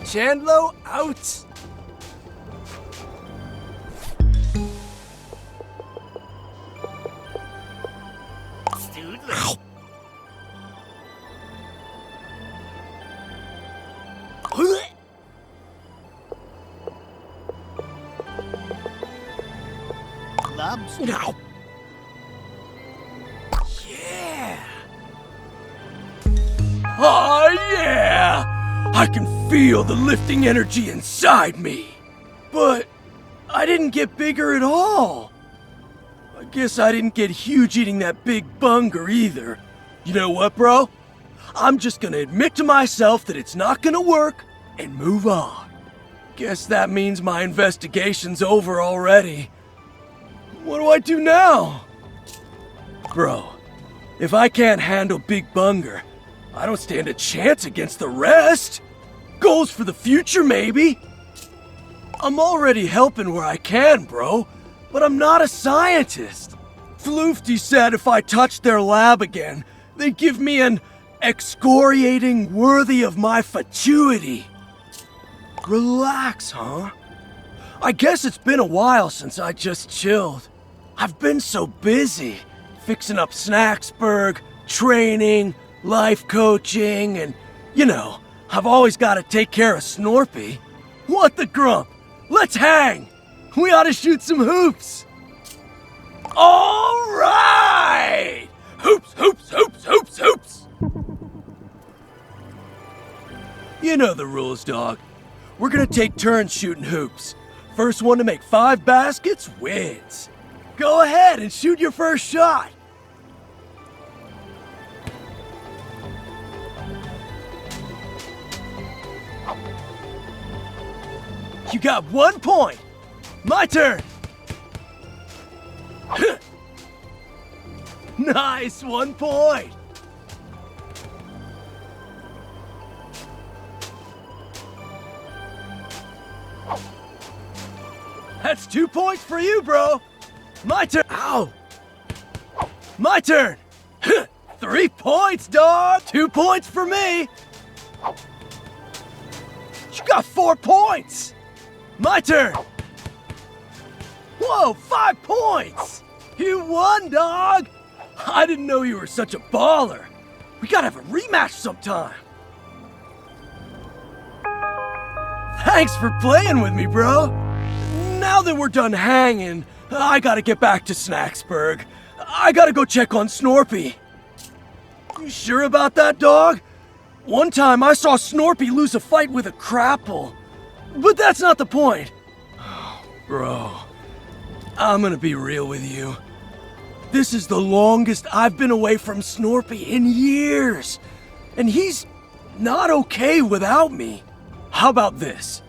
Chandlo out! Studley. Clubs. Yeah! Oh yeah! I can feel the lifting energy inside me. But I didn't get bigger at all. I guess I didn't get huge eating that big bunger either. You know what, bro? I'm just gonna admit to myself that it's not gonna work and move on. Guess that means my investigation's over already. What do I do now? Bro, if I can't handle Big Bunger, I don't stand a chance against the rest. Goals for the future, maybe. I'm already helping where I can, bro, but I'm not a scientist. Floofty said if I touched their lab again, they'd give me an excoriating worthy of my fatuity. Relax, huh? I guess it's been a while since I just chilled. I've been so busy, fixing up Snacksburg, training, life coaching, and, you know, I've always got to take care of Snorpy. What the grump? Let's hang! We ought to shoot some hoops! All right! Hoops, hoops, hoops, hoops, hoops! You know the rules, dog. We're gonna take turns shooting hoops. First one to make 5 baskets wins. Go ahead and shoot your first shot. You got 1 point. My turn. Nice, 1 point. That's 2 points for you, bro. My turn. Ow. My turn. 3 points, dog. 2 points for me. You got 4 points. My turn. Whoa, 5 points. You won, dog. I didn't know you were such a baller. We gotta have a rematch sometime. Thanks for playing with me, bro. Now that we're done hanging, I gotta get back to Snacksburg. I gotta go check on Snorpy. You sure about that, dog? One time I saw Snorpy lose a fight with a crapple. But that's not the point. Oh, bro, I'm gonna be real with you. This is the longest I've been away from Snorpy in years. And he's not okay without me. How about this?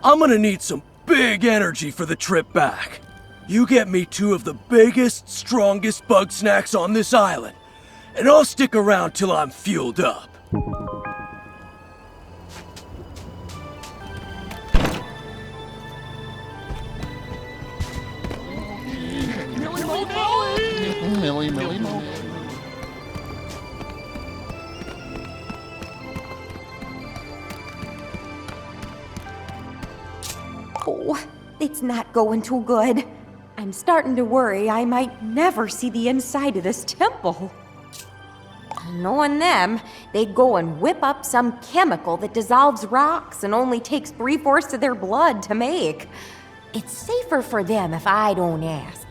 I'm gonna need some big energy for the trip back. You get me 2 of the biggest, strongest BUGSNAX on this island, and I'll stick around till I'm fueled up. Millie, Millie, Millie. Oh, it's not going too good. I'm starting to worry I might never see the inside of this temple. Knowing them, they'd go and whip up some chemical that dissolves rocks and only takes 3/4 of their blood to make. It's safer for them if I don't ask.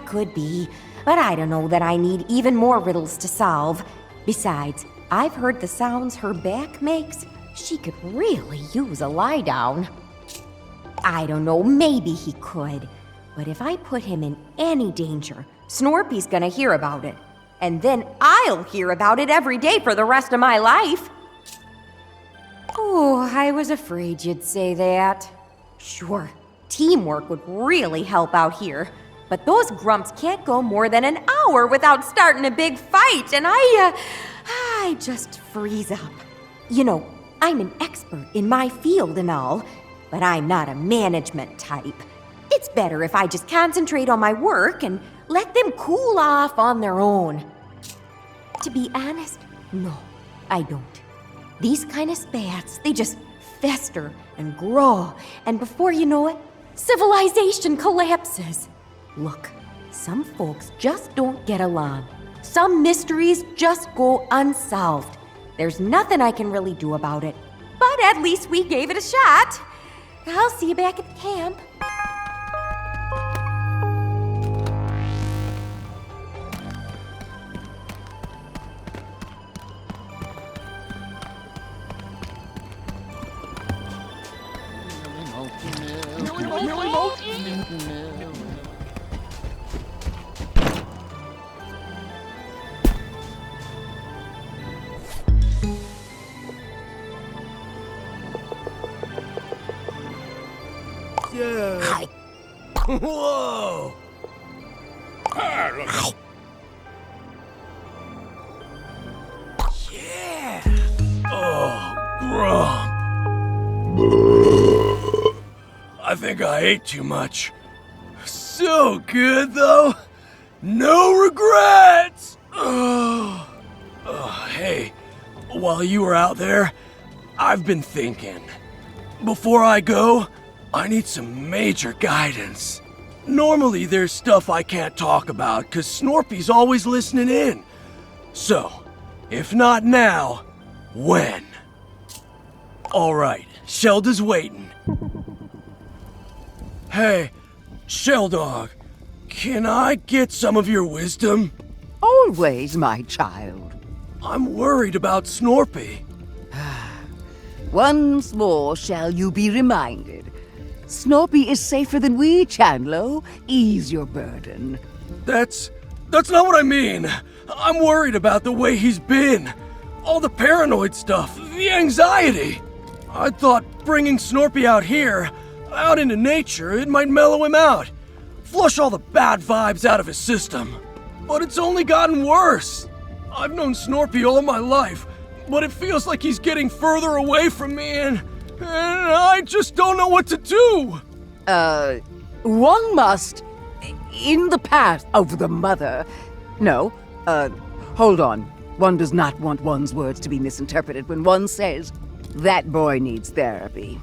Could be, but I don't know that I need even more riddles to solve. Besides, I've heard the sounds her back makes. She could really use a lie down. I don't know, maybe he could. But if I put him in any danger, Snorpy's gonna hear about it. And then I'll hear about it every day for the rest of my life. Oh, I was afraid you'd say that. Sure, teamwork would really help out here. But those grumps can't go more than an hour without starting a big fight, and I just freeze up. You know, I'm an expert in my field and all, but I'm not a management type. It's better if I just concentrate on my work and let them cool off on their own. To be honest, no, I don't. These kind of spats, they just fester and grow, and before you know it, civilization collapses. Look, some folks just don't get along. Some mysteries just go unsolved. There's nothing I can really do about it, but at least we gave it a shot. I'll see you back at the camp. Yeah. Whoa! Yeah! Oh, Grump. I think I ate too much. So good, though. No regrets! Hey, while you were out there, I've been thinking. Before I go, I need some major guidance. Normally, there's stuff I can't talk about because Snorpy's always listening in. So, if not now, when? Alright, Shelda's waiting. Hey, Sheldog, can I get some of your wisdom? Always, my child. I'm worried about Snorpy. Once more shall you be reminded. Snorpy is safer than we, Chandlo. Ease your burden. That's not what I mean. I'm worried about the way he's been. All the paranoid stuff, the anxiety. I thought bringing Snorpy out here, out into nature, it might mellow him out. Flush all the bad vibes out of his system. But it's only gotten worse. I've known Snorpy all my life, but it feels like he's getting further away from me and I just don't know what to do. One must, in the path of the mother. No, hold on. One does not want one's words to be misinterpreted when one says, that boy needs therapy.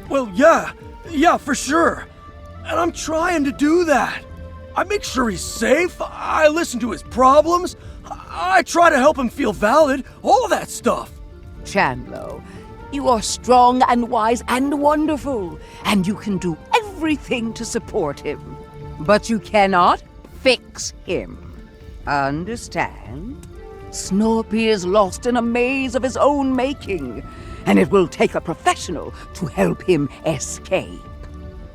Well, yeah, for sure. And I'm trying to do that. I make sure he's safe, I listen to his problems, I try to help him feel valid, all of that stuff. Chandlo, you are strong and wise and wonderful, and you can do everything to support him. But you cannot fix him. Understand? Snorpy is lost in a maze of his own making, and it will take a professional to help him escape.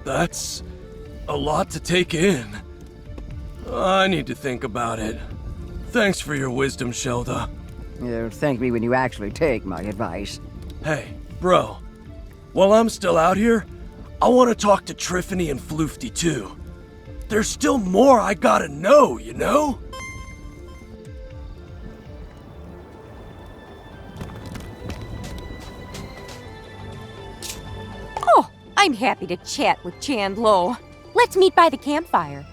That's a lot to take in. I need to think about it. Thanks for your wisdom, Shelda. Thank me when you actually take my advice. Hey, bro. While I'm still out here, I want to talk to Triffany and Floofty too. There's still more I gotta know, you know? Oh, I'm happy to chat with Chandlo. Let's meet by the campfire.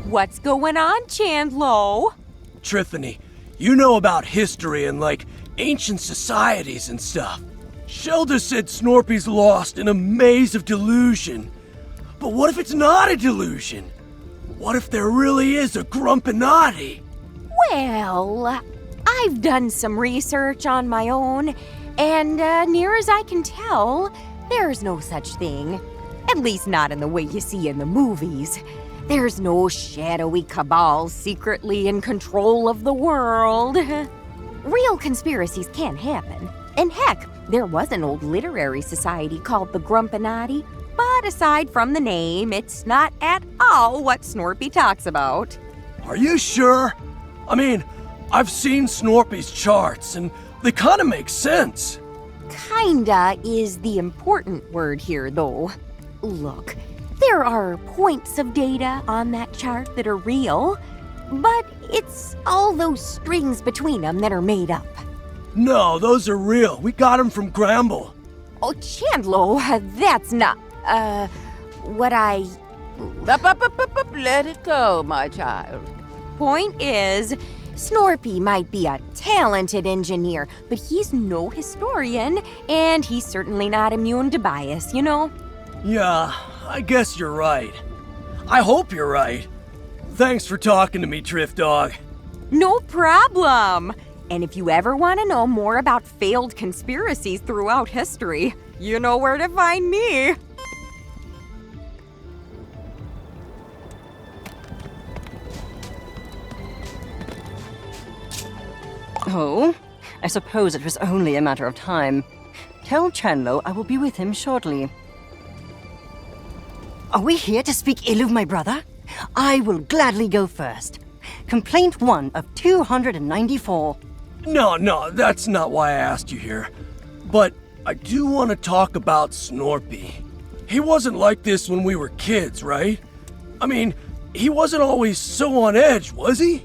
What's going on, Chandlo? Triffany, you know about history and, like, ancient societies and stuff. Shelda said Snorpy's lost in a maze of delusion. But what if it's not a delusion? What if there really is a Grumpinati? Well, I've done some research on my own, and near as I can tell, there's no such thing. At least not in the way you see in the movies. There's no shadowy cabal secretly in control of the world. Real conspiracies can happen. And heck, there was an old literary society called the Grumpinati. But aside from the name, it's not at all what Snorpy talks about. Are you sure? I mean, I've seen Snorpy's charts, and they kind of make sense. Kinda is the important word here, though. Look, there are points of data on that chart that are real, but it's all those strings between them that are made up. No, those are real. We got them from Gramble. Oh, Chandlo, that's not, what I... Let it go, my child. Point is, Snorpy might be a talented engineer, but he's no historian, and he's certainly not immune to bias, you know? Yeah, I guess you're right. I hope you're right. Thanks for talking to me, Drift Dog. No problem! And if you ever want to know more about failed conspiracies throughout history, you know where to find me. Oh, I suppose it was only a matter of time. Tell Chandlo I will be with him shortly. Are we here to speak ill of my brother? I will gladly go first. Complaint 1 of 294. No, that's not why I asked you here. But I do want to talk about Snorpy. He wasn't like this when we were kids, right? I mean, he wasn't always so on edge, was he?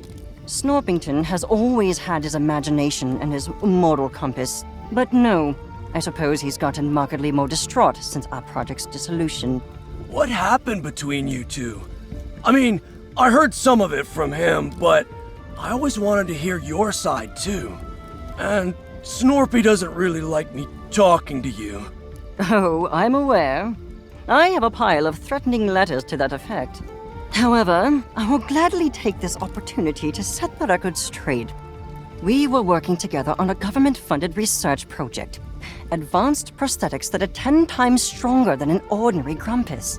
Snorpington has always had his imagination and his moral compass. But no, I suppose he's gotten markedly more distraught since our project's dissolution. What happened between you two? I mean, I heard some of it from him, but I always wanted to hear your side too. And Snorpy doesn't really like me talking to you. Oh, I'm aware. I have a pile of threatening letters to that effect. However, I will gladly take this opportunity to set the record straight. We were working together on a government-funded research project. Advanced prosthetics that are 10 times stronger than an ordinary Grumpus.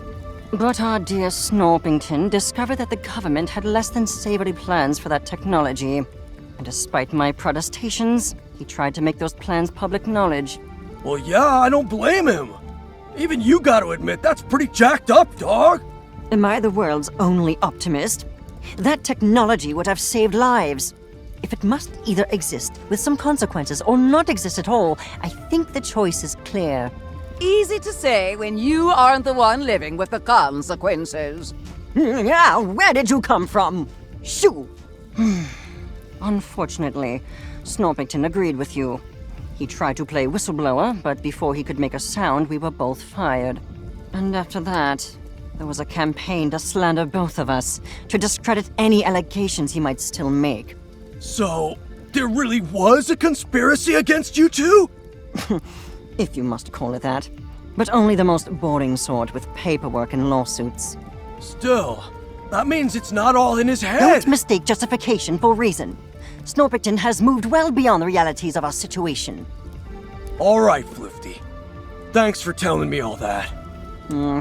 But our dear Snorpington discovered that the government had less than savory plans for that technology. And despite my protestations, he tried to make those plans public knowledge. Well, yeah, I don't blame him. Even you gotta admit, that's pretty jacked up, dog. Am I the world's only optimist? That technology would have saved lives. If it must either exist with some consequences or not exist at all, I think the choice is clear. Easy to say when you aren't the one living with the consequences. Yeah, where did you come from? Shoo! Unfortunately, Snorpington agreed with you. He tried to play whistleblower, but before he could make a sound, we were both fired. And after that, there was a campaign to slander both of us, to discredit any allegations he might still make. So, there really was a conspiracy against you two? If you must call it that. But only the most boring sort with paperwork and lawsuits. Still, that means it's not all in his head. Don't mistake justification for reason. Snorpington has moved well beyond the realities of our situation. All right, Flifty. Thanks for telling me all that.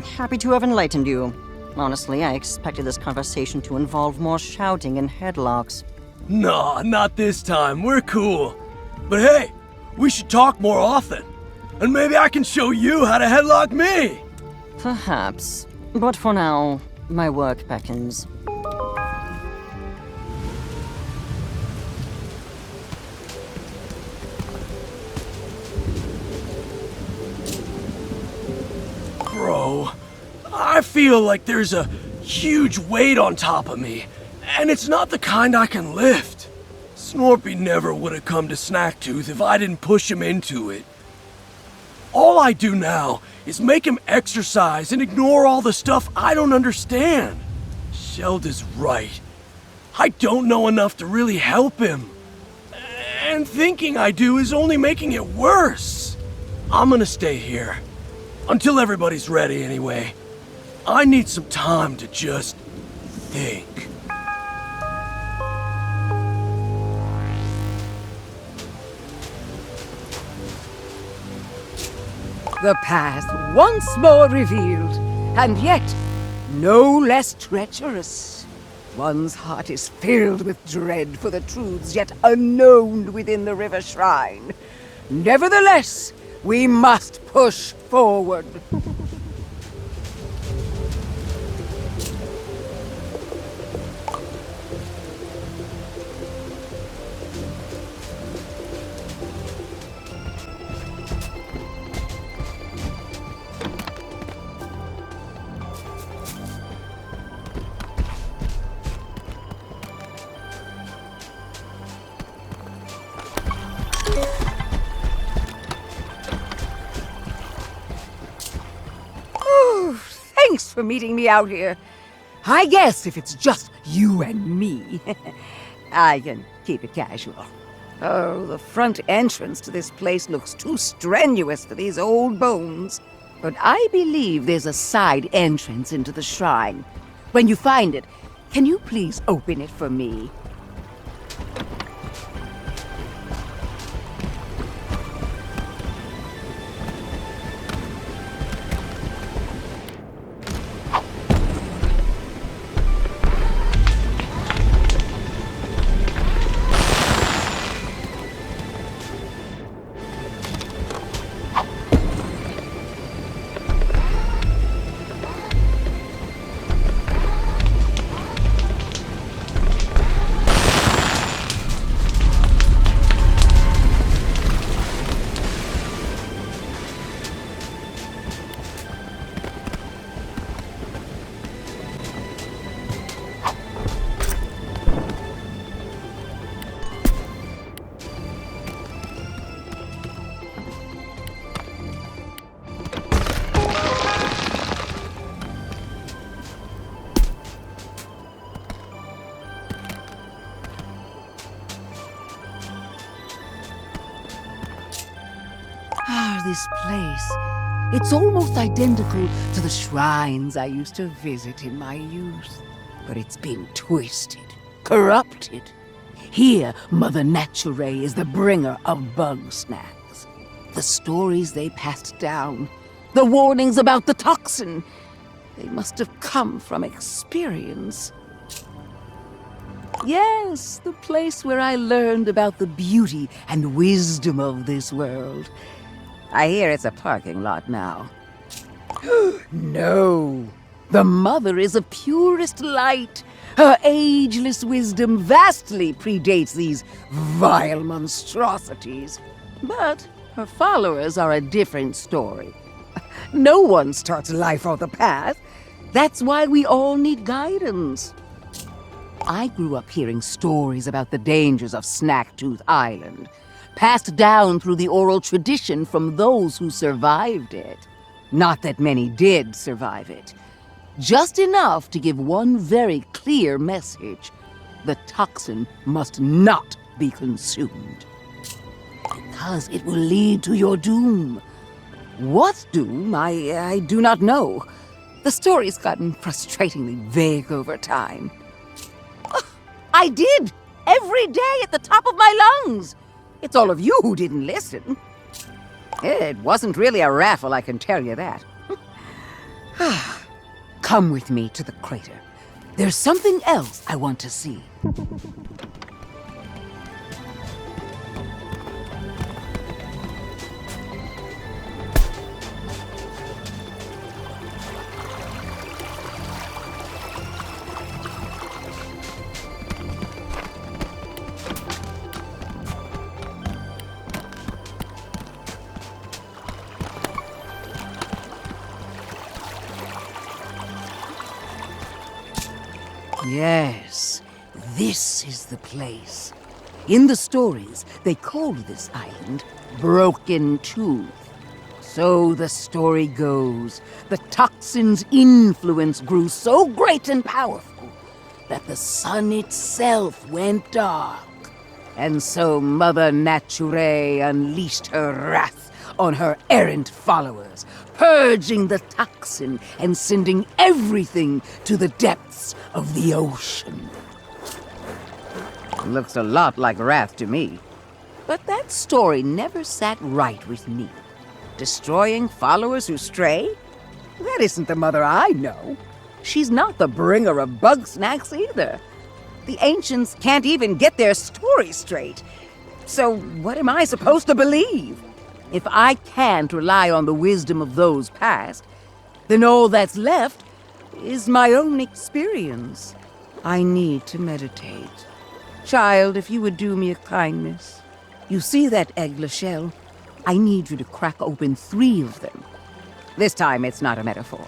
Happy to have enlightened you. Honestly, I expected this conversation to involve more shouting and headlocks. Nah, not this time. We're cool. But hey, we should talk more often. And maybe I can show you how to headlock me. Perhaps. But for now, my work beckons. Bro, I feel like there's a huge weight on top of me, and it's not the kind I can lift. Snorpy never would have come to Snacktooth if I didn't push him into it. All I do now is make him exercise and ignore all the stuff I don't understand. Shelda's right. I don't know enough to really help him. And thinking I do is only making it worse. I'm gonna stay here. Until everybody's ready, anyway. I need some time to just think. The path once more revealed, and yet no less treacherous. One's heart is filled with dread for the truths yet unknown within the river shrine. Nevertheless, we must push forward. Thanks for meeting me out here. I guess if it's just you and me, I can keep it casual. Oh, the front entrance to this place looks too strenuous for these old bones. But I believe there's a side entrance into the shrine. When you find it, can you please open it for me? This place. It's almost identical to the shrines I used to visit in my youth. But it's been twisted, corrupted. Here, Mother Nature is the bringer of BUGSNAX. The stories they passed down, the warnings about the toxin, they must have come from experience. Yes, the place where I learned about the beauty and wisdom of this world. I hear it's a parking lot now. No. The Mother is of purest light. Her ageless wisdom vastly predates these vile monstrosities. But her followers are a different story. No one starts life on the path. That's why we all need guidance. I grew up hearing stories about the dangers of Snacktooth Island, passed down through the oral tradition from those who survived it. Not that many did survive it. Just enough to give one very clear message. The toxin must not be consumed. Because it will lead to your doom. What doom, I do not know. The story's gotten frustratingly vague over time. I did! Every day at the top of my lungs! It's all of you who didn't listen. It wasn't really a raffle, I can tell you that. Come with me to the crater. There's something else I want to see. Yes, this is the place. In the stories, they called this island Broken Tooth. So the story goes, the toxin's influence grew so great and powerful that the sun itself went dark. And so Mother Nature unleashed her wrath on her errant followers, purging the toxin and sending everything to the depths of the ocean. Looks a lot like wrath to me. But that story never sat right with me. Destroying followers who stray? That isn't the Mother I know. She's not the bringer of BUGSNAX either. The ancients can't even get their story straight. So what am I supposed to believe? If I can't rely on the wisdom of those past, then all that's left is my own experience. I need to meditate. Child, if you would do me a kindness. You see that egglet shell? I need you to crack open 3 of them. This time it's not a metaphor.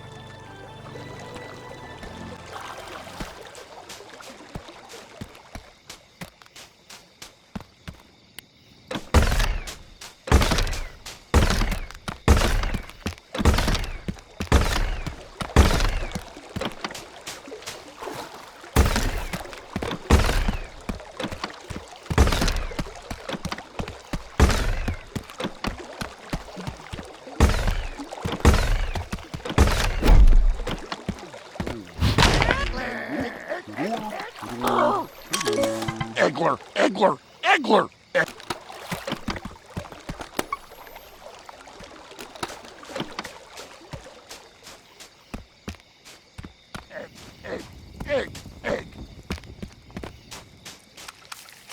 Eggler, Eggler, Eggler! Egg.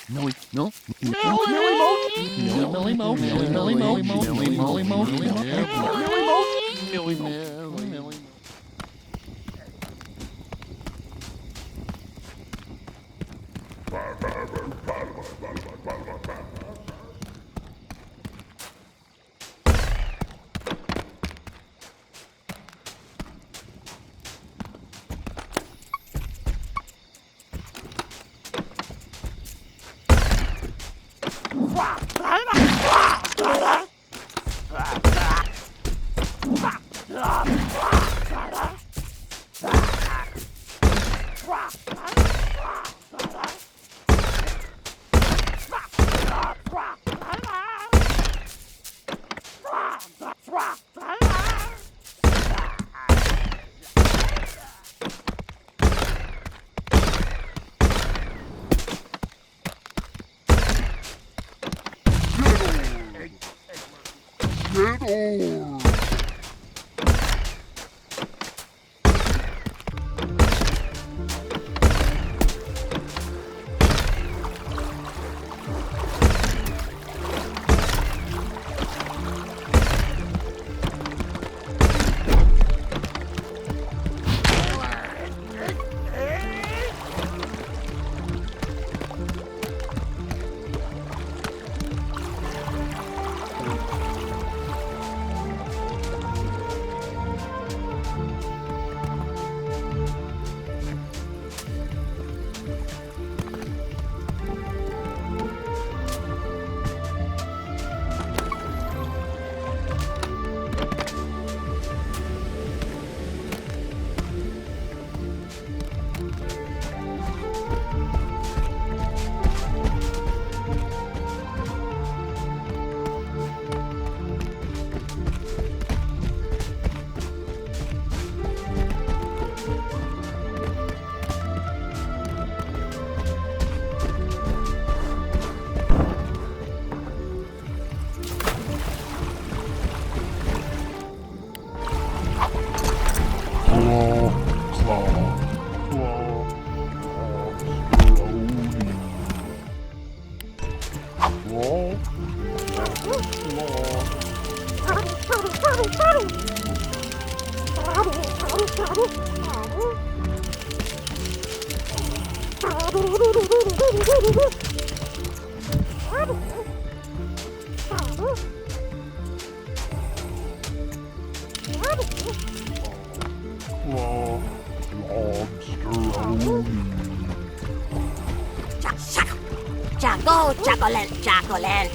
Millie, no. Millie Mo. Millie Mo. Millie Mo. Millie Mo. Millie Mo. Chocolate.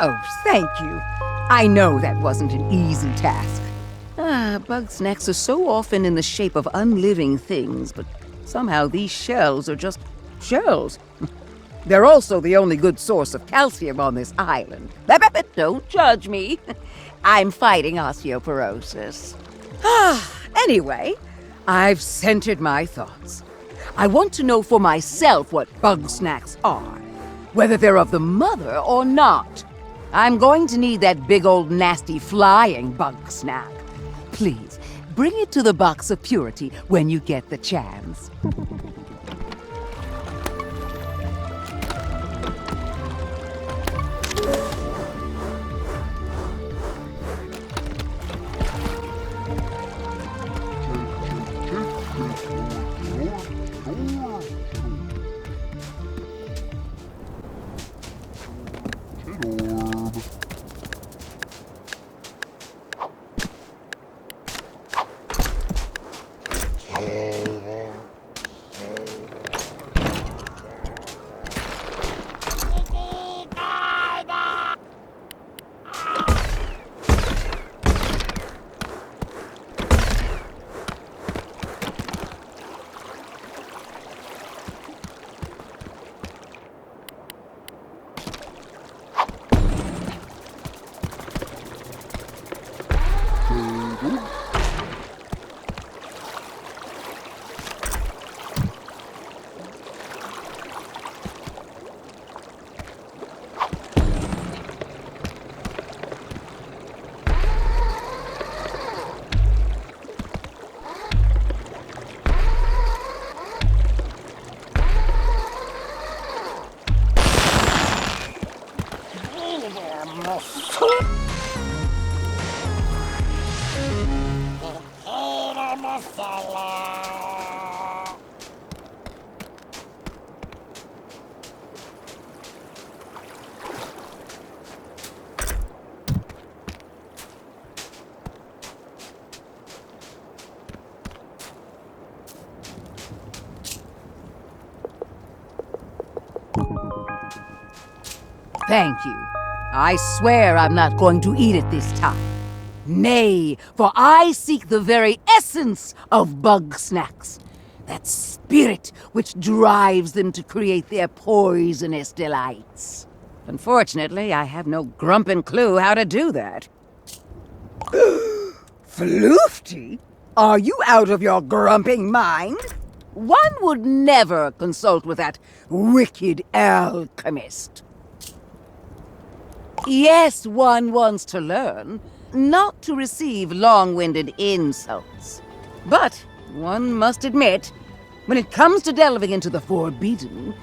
Oh, thank you. I know that wasn't an easy task. BUGSNAX are so often in the shape of unliving things, but somehow these shells are just shells. They're also the only good source of calcium on this island. Don't judge me. I'm fighting osteoporosis. Anyway, I've centered my thoughts. I want to know for myself what BUGSNAX are, whether they're of the mother or not. I'm going to need that big old nasty flying BUGSNAX. Please, bring it to the box of purity when you get the chance. Thank you. I swear I'm not going to eat it this time. Nay, for I seek the very essence of BUGSNAX. That spirit which drives them to create their poisonous delights. Unfortunately, I have no grumpin' clue how to do that. Floofty? Are you out of your grumping mind? One would never consult with that wicked alchemist. Yes, one wants to learn, not to receive long-winded insults. But one must admit, when it comes to delving into the forbidden,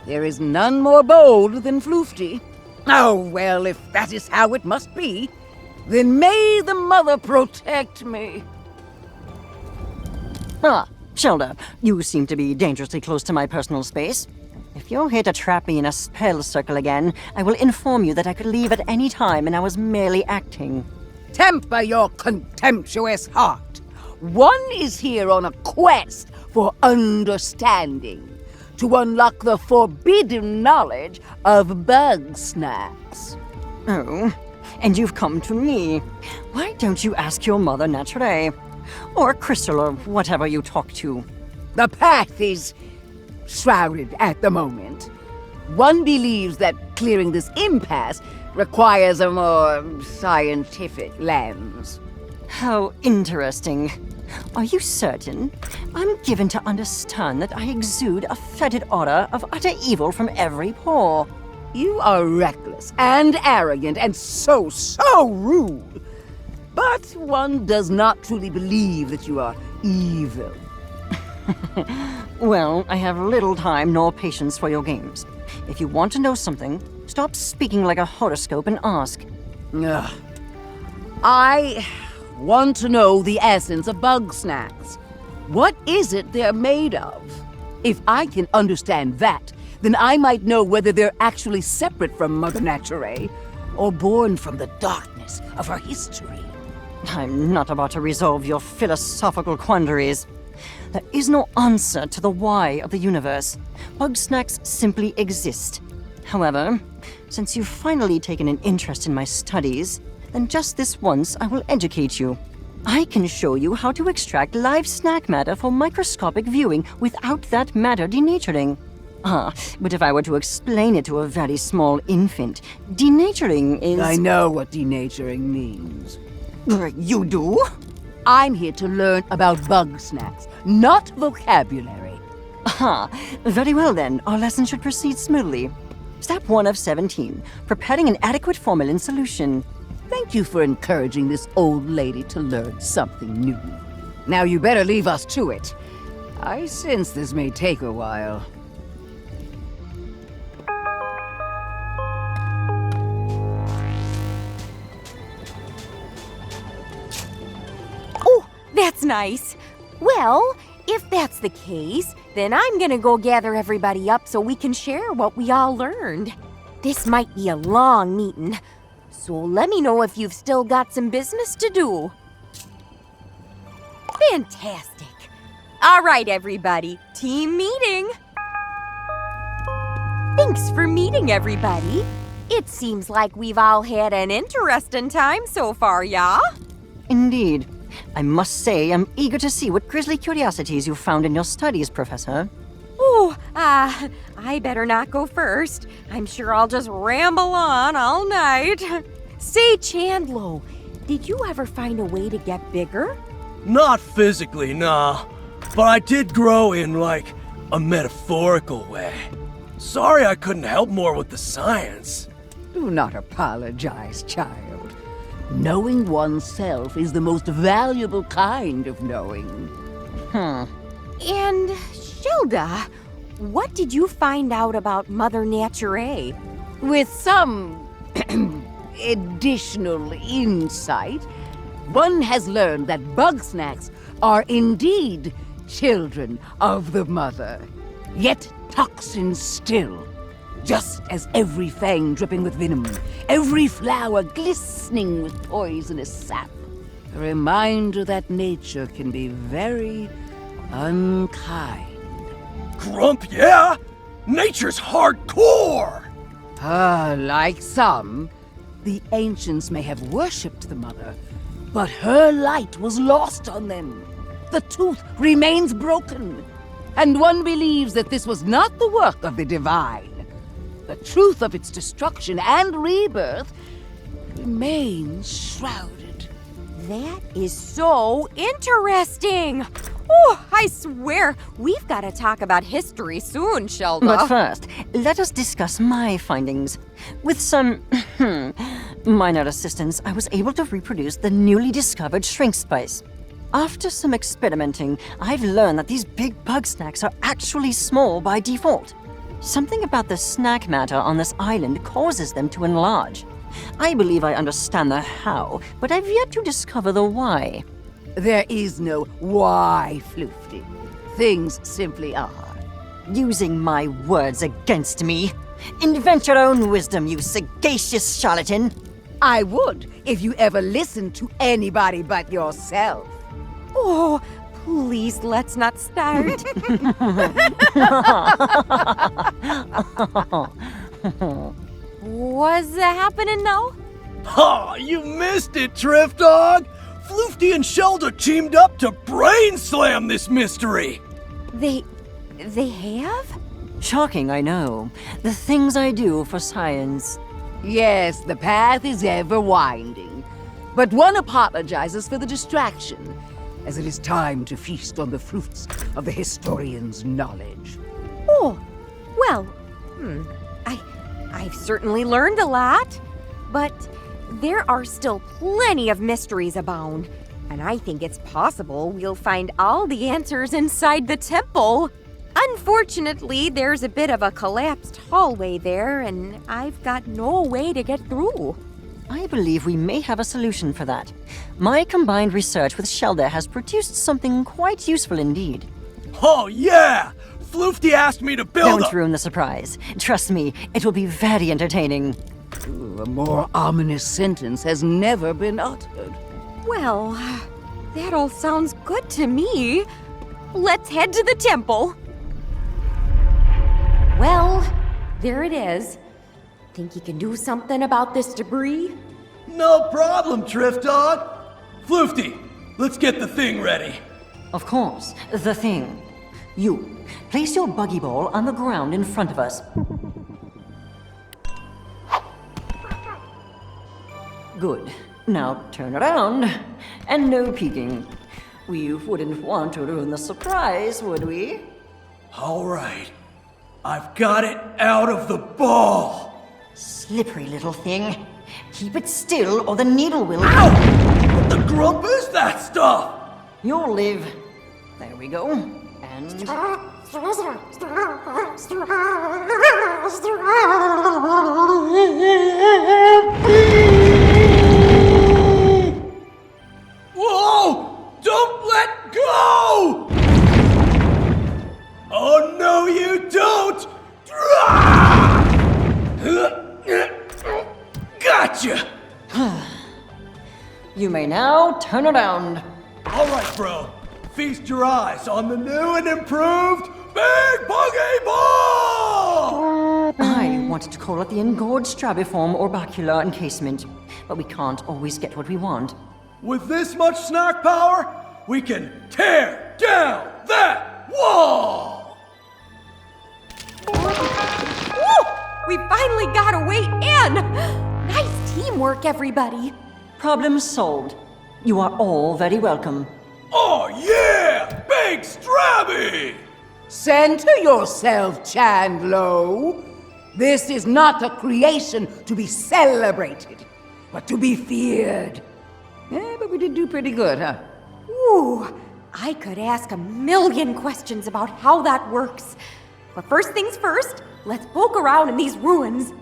there is none more bold than Floofty. Oh, well, if that is how it must be, then may the Mother protect me. Ah, Shelda, you seem to be dangerously close to my personal space. If you're here to trap me in a spell circle again, I will inform you that I could leave at any time and I was merely acting. Temper your contemptuous heart. One is here on a quest for understanding, to unlock the forbidden knowledge of BUGSNAX. Oh, and you've come to me. Why don't you ask your mother naturally? Or Crystal, or whatever you talk to. The path is shrouded at the moment. One believes that clearing this impasse requires a more scientific lens. How interesting. Are you certain? I'm given to understand that I exude a fetid aura of utter evil from every pore. You are reckless and arrogant and so rude. But one does not truly believe that you are evil. Well, I have little time nor patience for your games. If you want to know something, stop speaking like a horoscope and ask. Ugh. I want to know the essence of BUGSNAX. What is it they're made of? If I can understand that, then I might know whether they're actually separate from Mother Nature, or born from the darkness of her history. I'm not about to resolve your philosophical quandaries. There is no answer to the why of the universe. BUGSNAX simply exist. However, since you've finally taken an interest in my studies, then just this once I will educate you. I can show you how to extract live snack matter for microscopic viewing without that matter denaturing. Ah, but if I were to explain it to a very small infant, denaturing is... I know what denaturing means. You do? I'm here to learn about BUGSNAX, not vocabulary. Aha, very well then. Our lesson should proceed smoothly. Step 1 of 17, preparing an adequate formalin solution. Thank you for encouraging this old lady to learn something new. Now you better leave us to it. I sense this may take a while. Oh, that's nice. Well, if that's the case, then I'm gonna go gather everybody up so we can share what we all learned. This might be a long meeting, so let me know if you've still got some business to do. Fantastic. All right, everybody, team meeting. Thanks for meeting, everybody. It seems like we've all had an interesting time so far, yeah? Indeed. I must say, I'm eager to see what grisly curiosities you found in your studies, Professor. Oh, I better not go first. I'm sure I'll just ramble on all night. Say, Chandlo, did you ever find a way to get bigger? Not physically, nah. But I did grow in, like, a metaphorical way. Sorry I couldn't help more with the science. Do not apologize, child. Knowing oneself is the most valuable kind of knowing. And, Shelda, what did you find out about Mother Nature? With some additional insight, one has learned that BUGSNAX are indeed children of the mother, yet toxins still. Just as every fang dripping with venom, every flower glistening with poisonous sap. A reminder that nature can be very unkind. Grump, yeah? Nature's hardcore! Like some, the ancients may have worshipped the mother, but her light was lost on them. The tooth remains broken, and one believes that this was not the work of the divine. The truth of its destruction and rebirth remains shrouded. That is so interesting. Oh, I swear, we've got to talk about history soon, Shelda. But first, let us discuss my findings. With some minor assistance, I was able to reproduce the newly discovered shrink spice. After some experimenting, I've learned that these big BUGSNAX are actually small by default. Something about the snack matter on this island causes them to enlarge. I believe I understand the how, but I've yet to discover the why. There is no why, Floofty. Things simply are. Using my words against me. Invent your own wisdom, you sagacious charlatan. I would, if you ever listened to anybody but yourself. Oh, please, let's not start. What's happening now? Ha! You missed it, Drift Dog! Floofty and Shelda teamed up to brain slam this mystery! They have? Shocking, I know. The things I do for science. Yes, the path is ever winding. But one apologizes for the distraction, as it is time to feast on the fruits of the historian's knowledge. Oh, well, I've certainly learned a lot, but there are still plenty of mysteries abound, and I think it's possible we'll find all the answers inside the temple. Unfortunately, there's a bit of a collapsed hallway there, and I've got no way to get through. I believe we may have a solution for that. My combined research with Shelda has produced something quite useful indeed. Oh yeah! Floofty asked me to build Don't ruin the surprise. Trust me, it will be very entertaining. A more ominous sentence has never been uttered. Well, that all sounds good to me. Let's head to the temple. Well, there it is. Think you can do something about this debris? No problem, Drift Dog! Floofty, let's get the thing ready. Of course, the thing. You, place your buggy ball on the ground in front of us. Good. Now turn around. And no peeking. We wouldn't want to ruin the surprise, would we? All right. I've got it out of the ball. Slippery little thing. Keep it still or the needle will... Ow! What the grump is that stuff? You'll live. There we go. And... Whoa! Don't let go! Oh, no, you don't! Gotcha! You may now turn around. All right, bro. Feast your eyes on the new and improved Big Buggy Ball! I wanted to call it the engorged strabiform orbicular encasement, but we can't always get what we want. With this much snack power, we can tear down that wall! Woo! We finally got a way in! Nice teamwork, everybody. Problem solved. You are all very welcome. Oh yeah! Big Strabby! Center yourself, Chandlo. This is not a creation to be celebrated, but to be feared. Yeah, but we did do pretty good, huh? Ooh, I could ask a million questions about how that works. But first things first, let's poke around in these ruins.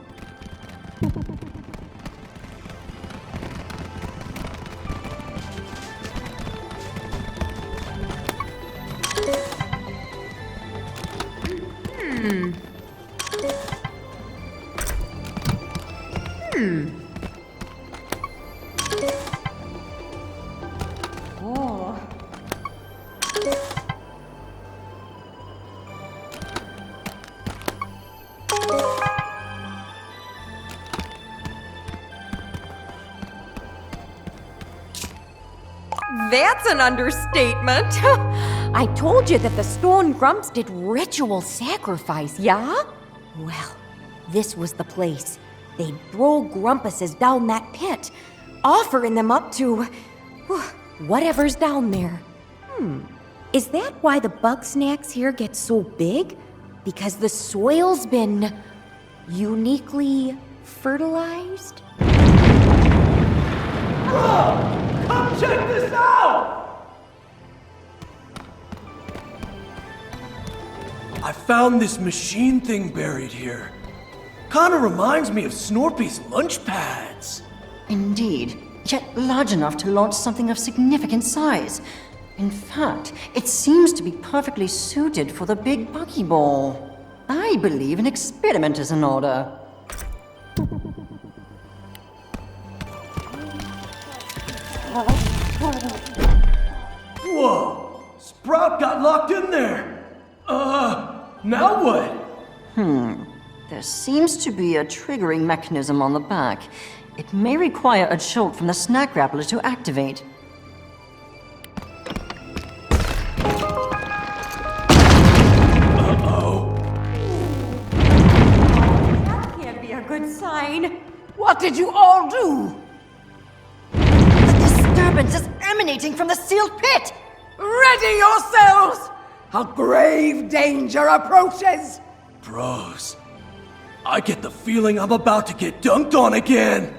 Oh. That's an understatement. I told you that the stone grumps did ritual sacrifice, yeah? Well, this was the place. They'd throw grumpuses down that pit, offering them up to whatever's down there. Is that why the BUGSNAX here get so big? Because the soil's been uniquely fertilized? Come check this out! I found this machine thing buried here. Kinda reminds me of Snorpy's lunch pads. Indeed, yet large enough to launch something of significant size. In fact, it seems to be perfectly suited for the big buggy ball. I believe an experiment is in order. Whoa! Sprout got locked in there! Now what? There seems to be a triggering mechanism on the back. It may require a jolt from the snack grappler to activate. That can't be a good sign. What did you all do? The disturbance is emanating from the sealed pit! Ready yourselves! A grave danger approaches! Bros, I get the feeling I'm about to get dunked on again.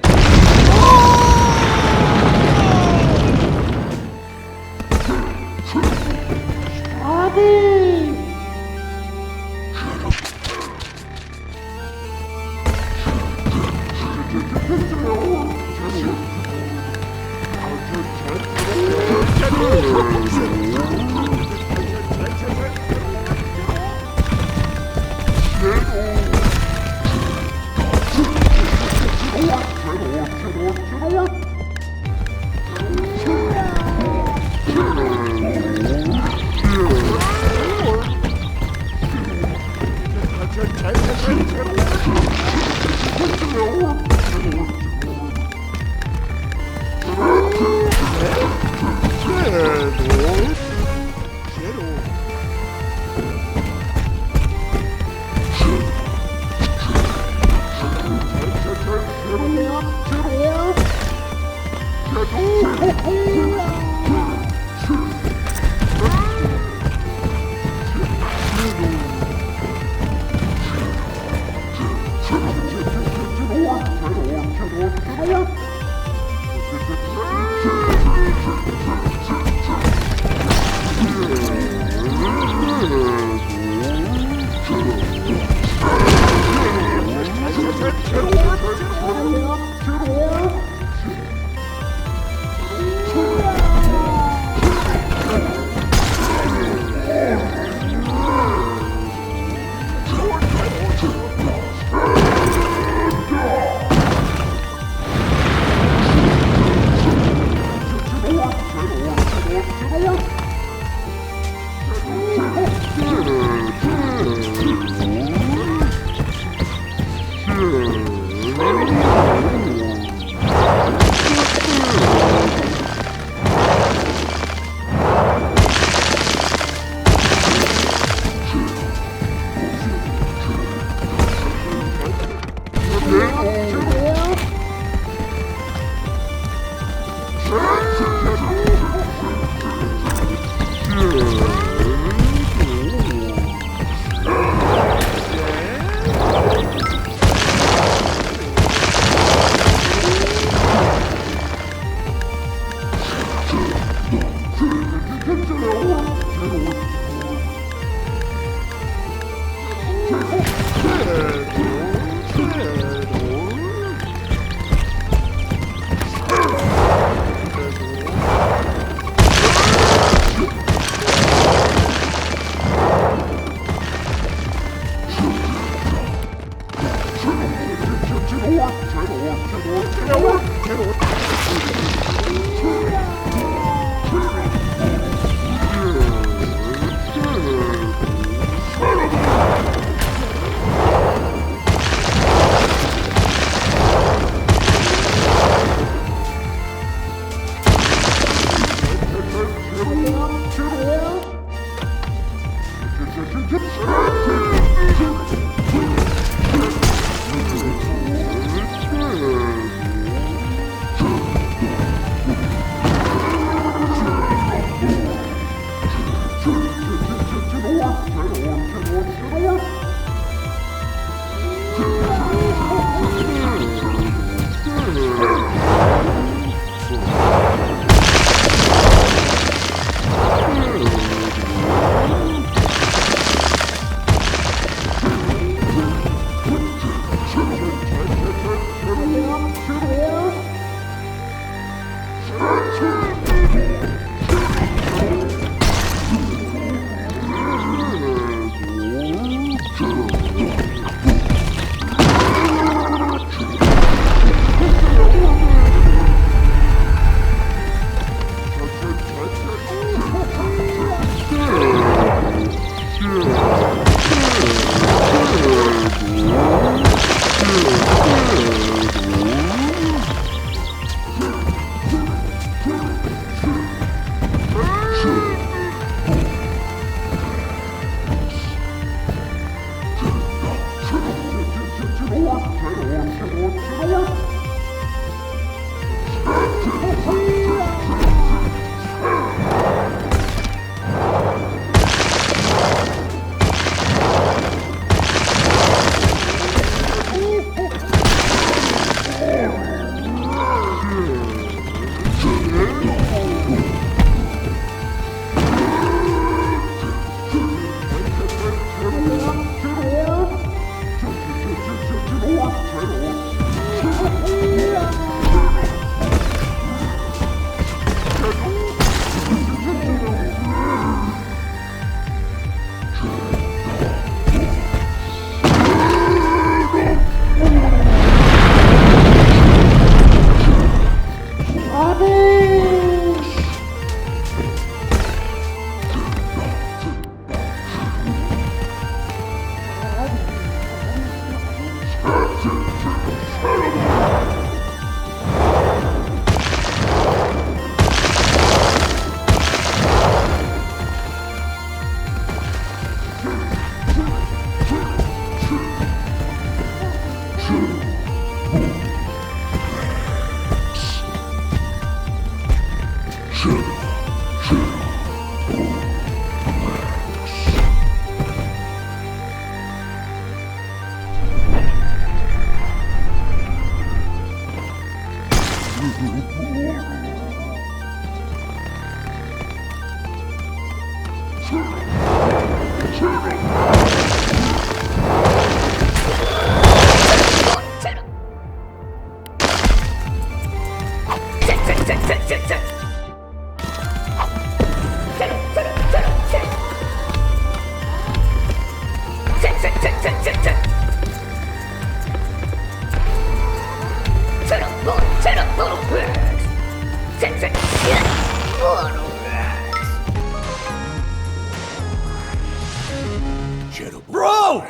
Bro!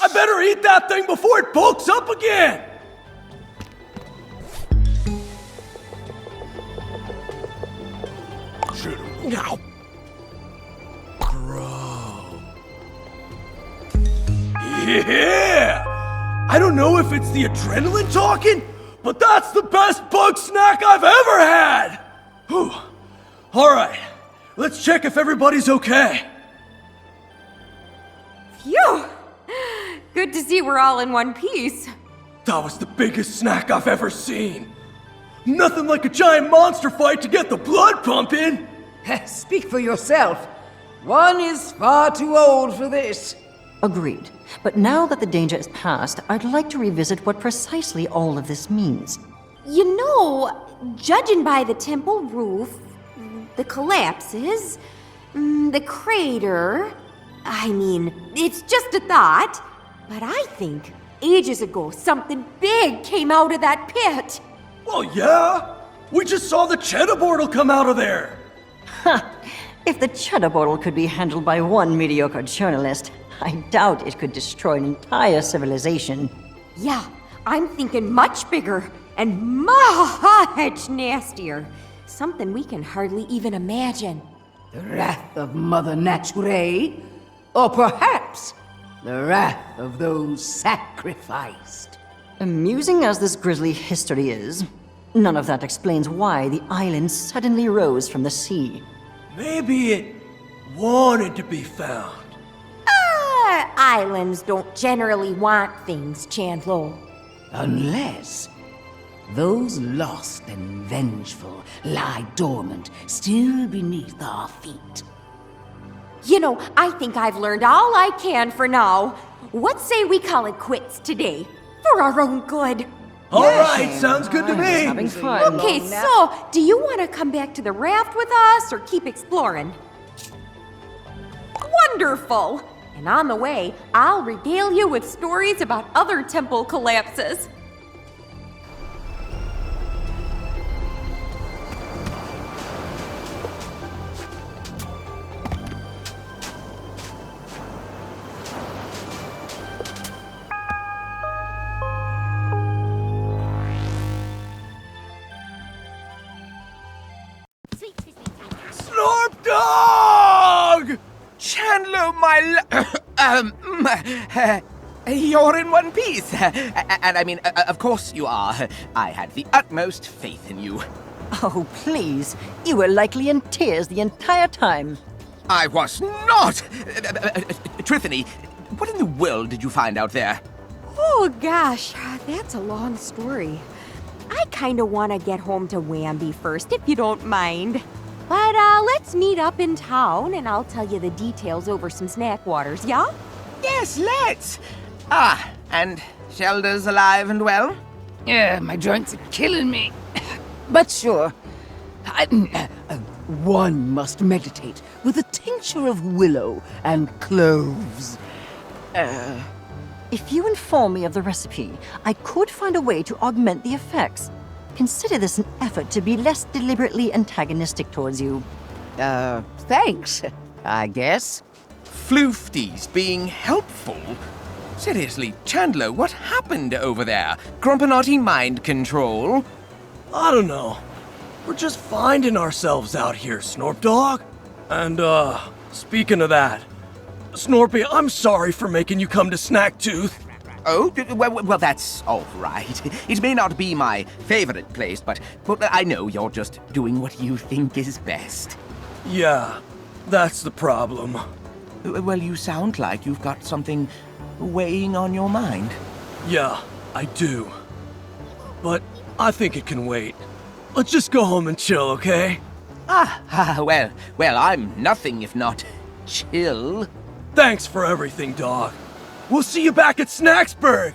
I better eat that thing before it bulks up again! Now. Bro. Yeah! I don't know if it's the adrenaline talking, but that's the best bug snack I've ever had! Whew. Alright, let's check if everybody's okay. Phew! Good to see we're all in one piece. That was the biggest snack I've ever seen. Nothing like a giant monster fight to get the blood pumping. Speak for yourself. One is far too old for this. Agreed. But now that the danger is past, I'd like to revisit what precisely all of this means. You know, judging by the temple roof, the collapses, the crater, I mean, it's just a thought, but I think ages ago something big came out of that pit. Well, yeah. We just saw the cheddar portal come out of there. If the cheddar bottle could be handled by one mediocre journalist, I doubt it could destroy an entire civilization. Yeah, I'm thinking much bigger and much nastier. Something we can hardly even imagine. The wrath of Mother Nature? Or perhaps the wrath of those sacrificed? Amusing as this grisly history is, none of that explains why the island suddenly rose from the sea. Maybe it wanted to be found. Islands don't generally want things, Chandlo. Unless those lost and vengeful lie dormant still beneath our feet. You know, I think I've learned all I can for now. What say we call it quits today? For our own good. All right, sounds good to me. Having fun. Okay, so, do you want to come back to the raft with us or keep exploring? Wonderful! And on the way, I'll regale you with stories about other temple collapses. Snorp Dog! Chandlo, you're in one piece. And I mean, of course you are. I had the utmost faith in you. Oh, please. You were likely in tears the entire time. I was not! Trithany, what in the world did you find out there? Oh gosh, that's a long story. I kinda wanna get home to Wamby first, if you don't mind. But let's meet up in town and I'll tell you the details over some snack waters, yeah? Yes, let's. And Shelda's alive and well? Yeah, my joints are killing me. But sure, one must meditate with a tincture of willow and cloves. If you inform me of the recipe, I could find a way to augment the effects. Consider this an effort to be less deliberately antagonistic towards you. Thanks, I guess. Floofties being helpful? Seriously, Chandlo, what happened over there? Grumpinati mind control? I don't know. We're just finding ourselves out here, Snorp Dog. And, speaking of that, Snorpy, I'm sorry for making you come to Snacktooth. Oh, well, that's all right. It may not be my favorite place, but I know you're just doing what you think is best. Yeah, that's the problem. Well, you sound like you've got something weighing on your mind. Yeah, I do. But I think it can wait. Let's just go home and chill, okay? Well, I'm nothing if not chill. Thanks for everything, dog. We'll see you back at Snacksburg!